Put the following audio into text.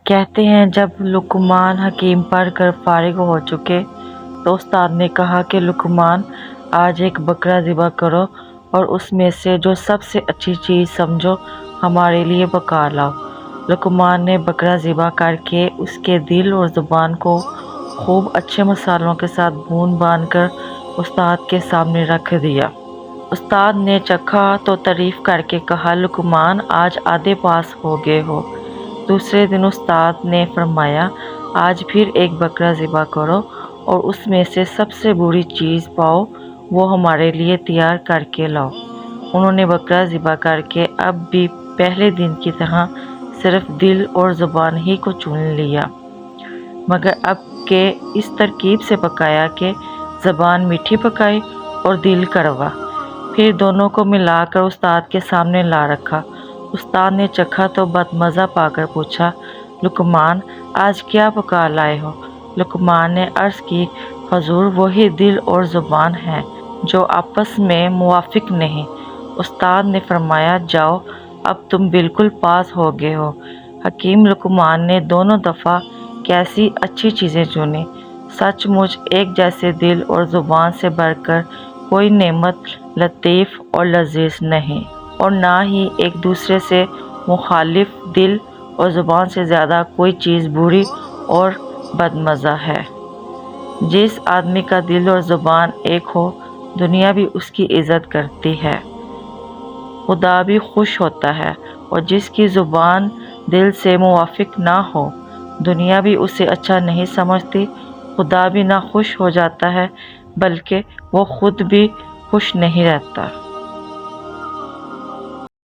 کہتے ہیں جب لقمان حکیم پڑھ کر فارغ ہو چکے تو استاد نے کہا کہ لقمان آج ایک بکرا ذبح کرو اور اس میں سے جو سب سے اچھی چیز سمجھو ہمارے لیے پکا لاؤ۔ لقمان نے بکرا ذبح کر کے اس کے دل اور زبان کو خوب اچھے مسالوں کے ساتھ بھون بھان کر استاد کے سامنے رکھ دیا۔ استاد نے چکھا تو تعریف کر کے کہا لقمان آج آدھے پاس ہو گئے ہو۔ دوسرے دن استاد نے فرمایا آج پھر ایک بکرا ذبح کرو اور اس میں سے سب سے بری چیز پاؤ وہ ہمارے لیے تیار کر کے لاؤ۔ انہوں نے بکرا ذبح کر کے اب بھی پہلے دن کی طرح صرف دل اور زبان ہی کو چن لیا، مگر اب کہ اس ترکیب سے پکایا کہ زبان میٹھی پکائی اور دل کڑوا۔ پھر دونوں کو ملا کر استاد کے سامنے لا رکھا۔ استاد نے چکھا تو بدمزہ پا کر پوچھا لقمان آج کیا پکا لائے ہو؟ لقمان نے عرض کی حضور وہی دل اور زبان ہیں جو آپس میں موافق نہیں۔ استاد نے فرمایا جاؤ اب تم بالکل پاس ہو گئے ہو۔ حکیم لقمان نے دونوں دفعہ کیسی اچھی چیزیں چنی۔ سچ مچ ایک جیسے دل اور زبان سے بڑھ کر کوئی نعمت لطیف اور لذیذ نہیں، اور نہ ہی ایک دوسرے سے مخالف دل اور زبان سے زیادہ کوئی چیز بری اور بدمزہ ہے۔ جس آدمی کا دل اور زبان ایک ہو دنیا بھی اس کی عزت کرتی ہے، خدا بھی خوش ہوتا ہے، اور جس کی زبان دل سے موافق نہ ہو دنیا بھی اسے اچھا نہیں سمجھتی، خدا بھی نہ خوش ہو جاتا ہے بلکہ وہ خود بھی خوش نہیں رہتا۔